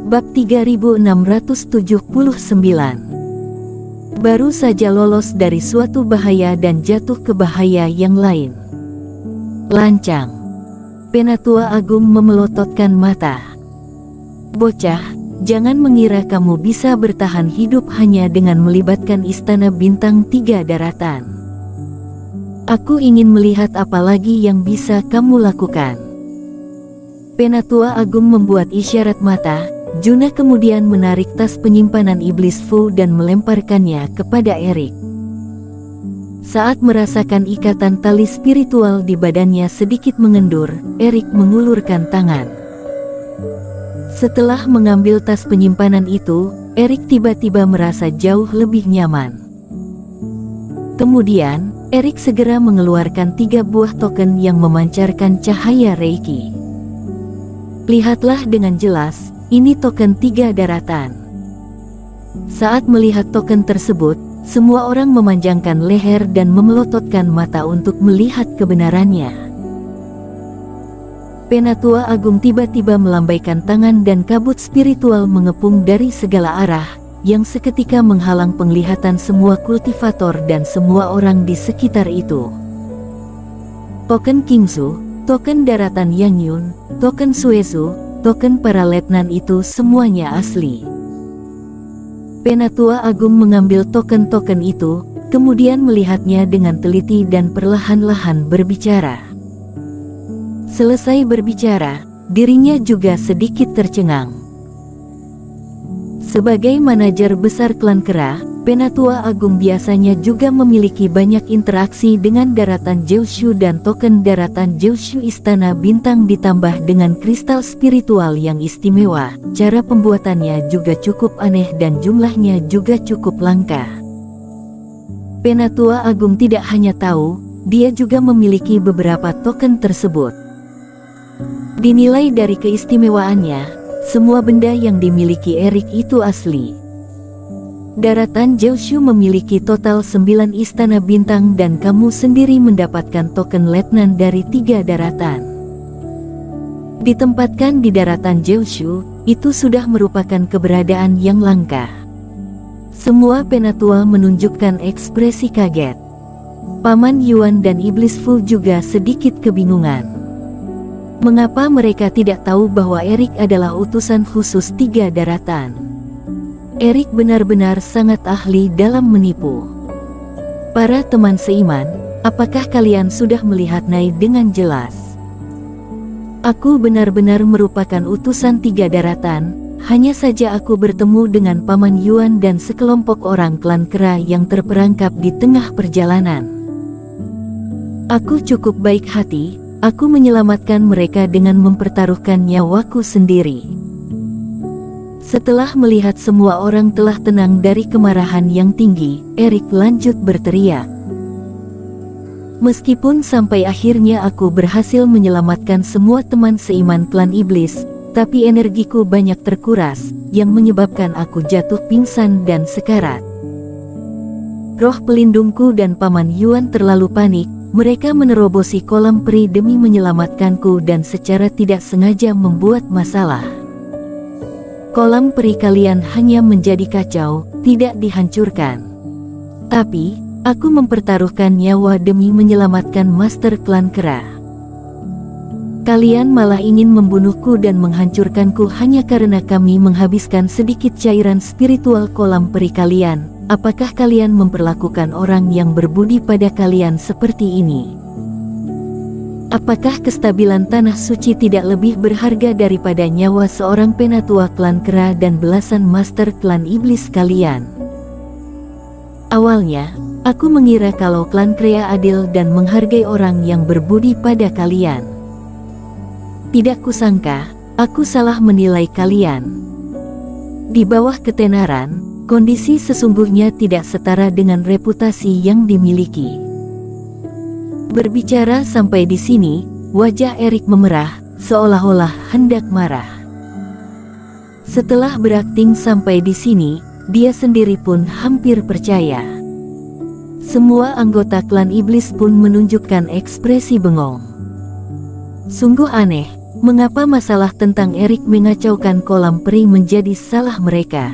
Bab 3679. Baru saja lolos dari suatu bahaya dan jatuh ke bahaya yang lain. Lancang. Penatua Agung memelototkan mata. Bocah, jangan mengira kamu bisa bertahan hidup hanya dengan melibatkan istana bintang 3 daratan. Aku ingin melihat apa lagi yang bisa kamu lakukan. Penatua Agung membuat isyarat mata. Juna kemudian menarik tas penyimpanan iblis Fu dan melemparkannya kepada Erik. Saat merasakan ikatan tali spiritual di badannya sedikit mengendur, Erik mengulurkan tangan. Setelah mengambil tas penyimpanan itu, Erik tiba-tiba merasa jauh lebih nyaman. Kemudian, Erik segera mengeluarkan 3 buah token yang memancarkan cahaya Reiki. Lihatlah dengan jelas. Ini token 3 daratan. Saat melihat token tersebut, semua orang memanjangkan leher dan memelototkan mata untuk melihat kebenarannya. Penatua Agung tiba-tiba melambaikan tangan dan kabut spiritual mengepung dari segala arah, yang seketika menghalang penglihatan semua kultivator dan semua orang di sekitar itu. Token Kingsu, token daratan Yangyun, token Suezu, token para letnan itu semuanya asli. Penatua Agung mengambil token-token itu, kemudian melihatnya dengan teliti dan perlahan-lahan berbicara. Selesai berbicara, dirinya juga sedikit tercengang. Sebagai manajer besar klan Kera, Penatua Agung biasanya juga memiliki banyak interaksi dengan daratan Jiushu dan token daratan Jiushu Istana Bintang ditambah dengan kristal spiritual yang istimewa. Cara pembuatannya juga cukup aneh dan jumlahnya juga cukup langka. Penatua Agung tidak hanya tahu, dia juga memiliki beberapa token tersebut. Dinilai dari keistimewaannya, semua benda yang dimiliki Erik itu asli. Daratan Jiushu memiliki total 9 istana bintang dan kamu sendiri mendapatkan token letnan dari 3 daratan. Ditempatkan di daratan Jiushu, itu sudah merupakan keberadaan yang langka. Semua penatua menunjukkan ekspresi kaget. Paman Yuan dan Iblis Fu juga sedikit kebingungan. Mengapa mereka tidak tahu bahwa Erik adalah utusan khusus 3 daratan? Erik benar-benar sangat ahli dalam menipu. Para teman seiman, apakah kalian sudah melihat Nai dengan jelas? Aku benar-benar merupakan utusan 3 daratan, hanya saja aku bertemu dengan Paman Yuan dan sekelompok orang klan Kera yang terperangkap di tengah perjalanan. Aku cukup baik hati, aku menyelamatkan mereka dengan mempertaruhkan nyawaku sendiri. Setelah melihat semua orang telah tenang dari kemarahan yang tinggi, Erik lanjut berteriak. Meskipun sampai akhirnya aku berhasil menyelamatkan semua teman seiman klan iblis, tapi energiku banyak terkuras, yang menyebabkan aku jatuh pingsan dan sekarat. Roh pelindungku dan Paman Yuan terlalu panik, mereka menerobosi kolam peri demi menyelamatkanku dan secara tidak sengaja membuat masalah. Kolam peri kalian hanya menjadi kacau, tidak dihancurkan. Tapi, aku mempertaruhkan nyawa demi menyelamatkan Master Klan Kera. Kalian malah ingin membunuhku dan menghancurkanku hanya karena kami menghabiskan sedikit cairan spiritual kolam peri kalian. Apakah kalian memperlakukan orang yang berbudi pada kalian seperti ini? Apakah kestabilan tanah suci tidak lebih berharga daripada nyawa seorang penatua klan Kera dan belasan master klan iblis kalian? Awalnya, aku mengira kalau klan Kera adil dan menghargai orang yang berbudi pada kalian. Tidak kusangka, aku salah menilai kalian. Di bawah ketenaran, kondisi sesungguhnya tidak setara dengan reputasi yang dimiliki. Berbicara sampai di sini, wajah Erik memerah, seolah-olah hendak marah. Setelah berakting sampai di sini, dia sendiri pun hampir percaya. Semua anggota klan iblis pun menunjukkan ekspresi bengong. Sungguh aneh, Mengapa masalah tentang Erik mengacaukan kolam peri menjadi salah mereka?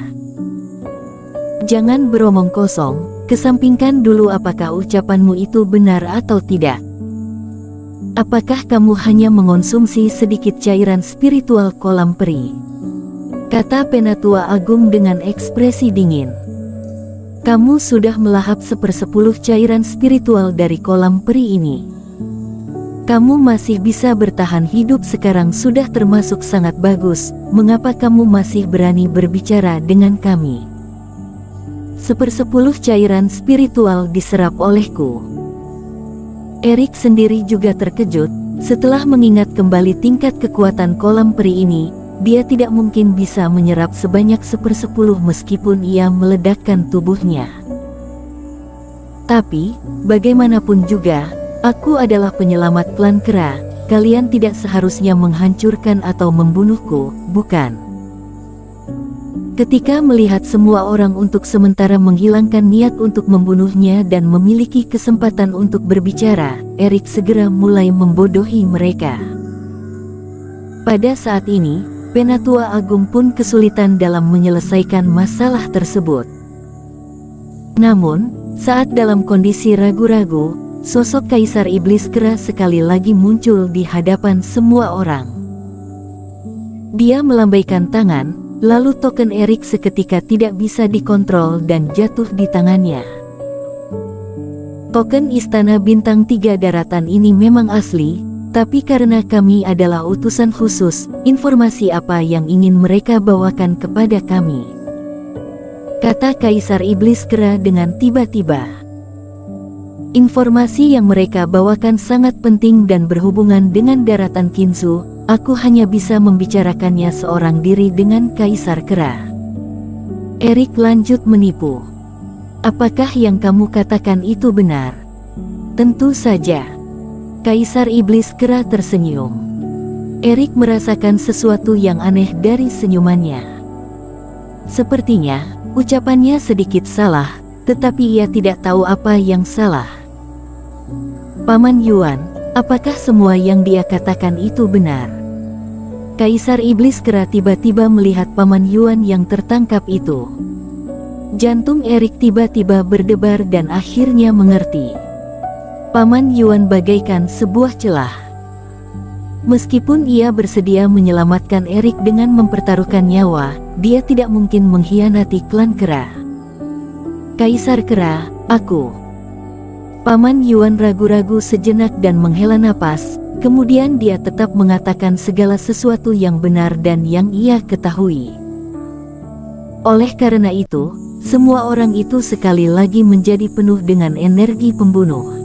Jangan beromong kosong, kesampingkan dulu apakah ucapanmu itu benar atau tidak. Apakah kamu hanya mengonsumsi sedikit cairan spiritual kolam peri? Kata Penatua Agung dengan ekspresi dingin. Kamu sudah melahap 1/10 cairan spiritual dari kolam peri ini. Kamu masih bisa bertahan hidup sekarang sudah termasuk sangat bagus, mengapa kamu masih berani berbicara dengan kami? 1/10 cairan spiritual diserap olehku. Erik sendiri juga terkejut, setelah mengingat kembali tingkat kekuatan kolam peri ini, dia tidak mungkin bisa menyerap sebanyak 1/10 meskipun ia meledakkan tubuhnya. Tapi, bagaimanapun juga, aku adalah penyelamat klan kera, kalian tidak seharusnya menghancurkan atau membunuhku, bukan? Ketika melihat semua orang untuk sementara menghilangkan niat untuk membunuhnya dan memiliki kesempatan untuk berbicara, Erik segera mulai membodohi mereka. Pada saat ini, Penatua Agung pun kesulitan dalam menyelesaikan masalah tersebut. Namun, saat dalam kondisi ragu-ragu, sosok Kaisar Iblis Kera sekali lagi muncul di hadapan semua orang. Dia melambaikan tangan, lalu token Erik seketika tidak bisa dikontrol dan jatuh di tangannya. Token Istana Bintang 3 Daratan ini memang asli, tapi karena kami adalah utusan khusus, informasi apa yang ingin mereka bawakan kepada kami? Kata Kaisar Iblis Kera dengan tiba-tiba. Informasi yang mereka bawakan sangat penting dan berhubungan dengan daratan Kinsu. Aku hanya bisa membicarakannya seorang diri dengan Kaisar Kera. Erik lanjut menipu. Apakah yang kamu katakan itu benar? Tentu saja. Kaisar Iblis Kera tersenyum. Erik merasakan sesuatu yang aneh dari senyumannya. Sepertinya, ucapannya sedikit salah, tetapi ia tidak tahu apa yang salah. Paman Yuan, apakah semua yang dia katakan itu benar? Kaisar Iblis Kera tiba-tiba melihat Paman Yuan yang tertangkap itu. Jantung Erik tiba-tiba berdebar dan akhirnya mengerti. Paman Yuan bagaikan sebuah celah. Meskipun ia bersedia menyelamatkan Erik dengan mempertaruhkan nyawa, dia tidak mungkin mengkhianati klan Kera. Kaisar Kera, aku. Paman Yuan ragu-ragu sejenak dan menghela napas, kemudian dia tetap mengatakan segala sesuatu yang benar dan yang ia ketahui. Oleh karena itu, semua orang itu sekali lagi menjadi penuh dengan energi pembunuh.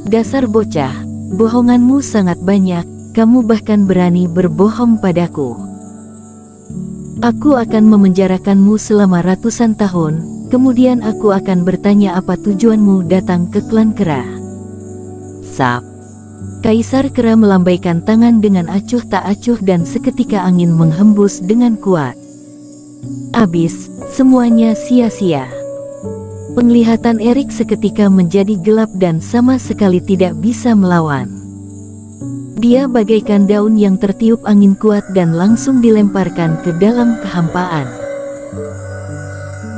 Dasar bocah, bohonganmu sangat banyak, kamu bahkan berani berbohong padaku. Aku akan memenjarakanmu selama ratusan tahun, kemudian aku akan bertanya apa tujuanmu datang ke klan Kera. Sap. Kaisar Kera melambaikan tangan dengan acuh tak acuh dan seketika angin menghembus dengan kuat. Abis, semuanya sia-sia. Penglihatan Erik seketika menjadi gelap dan sama sekali tidak bisa melawan. Dia bagaikan daun yang tertiup angin kuat dan langsung dilemparkan ke dalam kehampaan.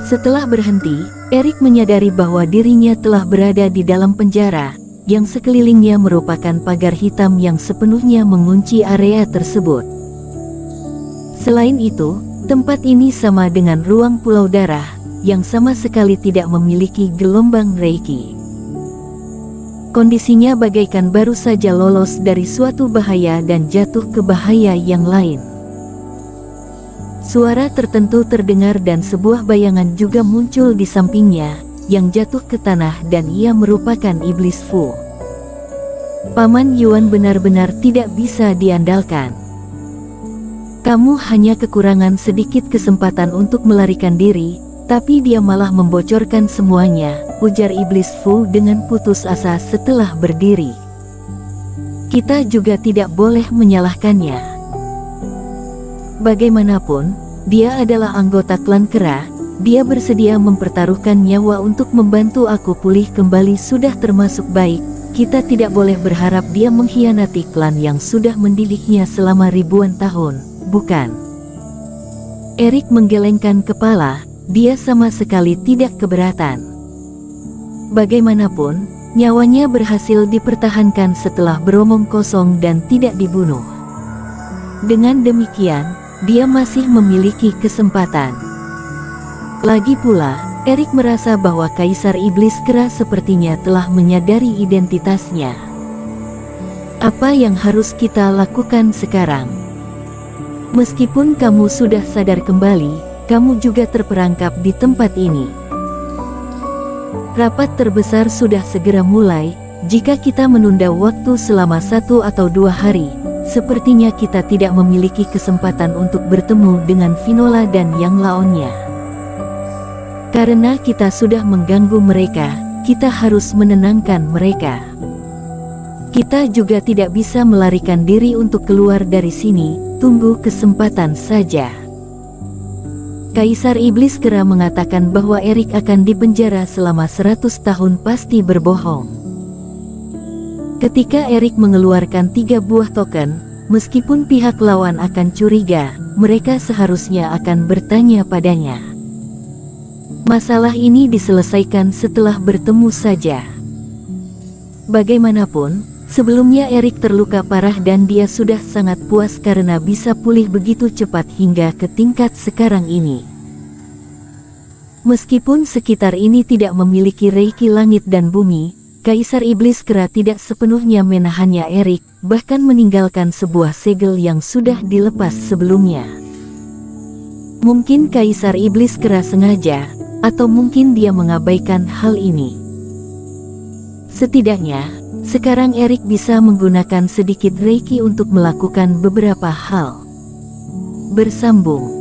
Setelah berhenti, Erik menyadari bahwa dirinya telah berada di dalam penjara, yang sekelilingnya merupakan pagar hitam yang sepenuhnya mengunci area tersebut. Selain itu, tempat ini sama dengan ruang pulau darah, yang sama sekali tidak memiliki gelombang Reiki. Kondisinya bagaikan baru saja lolos dari suatu bahaya dan jatuh ke bahaya yang lain. Suara tertentu terdengar dan sebuah bayangan juga muncul di sampingnya, yang jatuh ke tanah dan ia merupakan Iblis Fu. Paman Yuan benar-benar tidak bisa diandalkan. Kamu hanya kekurangan sedikit kesempatan untuk melarikan diri, tapi dia malah membocorkan semuanya, ujar Iblis Fu dengan putus asa setelah berdiri. Kita juga tidak boleh menyalahkannya. Bagaimanapun, dia adalah anggota klan Kera, dia bersedia mempertaruhkan nyawa untuk membantu aku pulih kembali sudah termasuk baik, Kita tidak boleh berharap dia mengkhianati klan yang sudah mendidiknya selama ribuan tahun, bukan? Erik menggelengkan kepala, dia sama sekali tidak keberatan. Bagaimanapun, nyawanya berhasil dipertahankan setelah beromong kosong dan tidak dibunuh. Dengan demikian, dia masih memiliki kesempatan. Lagi pula, Erik merasa bahwa Kaisar Iblis Kera sepertinya telah menyadari identitasnya. Apa yang harus kita lakukan sekarang? Meskipun kamu sudah sadar kembali, kamu juga terperangkap di tempat ini. Rapat terbesar sudah segera mulai. Jika kita menunda waktu selama 1 atau 2 hari, sepertinya kita tidak memiliki kesempatan untuk bertemu dengan Vinola dan yang lainnya. Karena kita sudah mengganggu mereka, kita harus menenangkan mereka. Kita juga tidak bisa melarikan diri untuk keluar dari sini, tunggu kesempatan saja. Kaisar Iblis Kera mengatakan bahwa Erik akan dipenjara selama 100 tahun pasti berbohong. Ketika Erik mengeluarkan 3 buah token, meskipun pihak lawan akan curiga, mereka seharusnya akan bertanya padanya. Masalah ini diselesaikan setelah bertemu saja. Bagaimanapun, sebelumnya Erik terluka parah dan dia sudah sangat puas karena bisa pulih begitu cepat hingga ke tingkat sekarang ini. Meskipun sekitar ini tidak memiliki reiki langit dan bumi, Kaisar Iblis Kera tidak sepenuhnya menahannya Erik, bahkan meninggalkan sebuah segel yang sudah dilepas sebelumnya. Mungkin Kaisar Iblis Kera sengaja, atau mungkin dia mengabaikan hal ini. Setidaknya, sekarang Erik bisa menggunakan sedikit reiki untuk melakukan beberapa hal. Bersambung.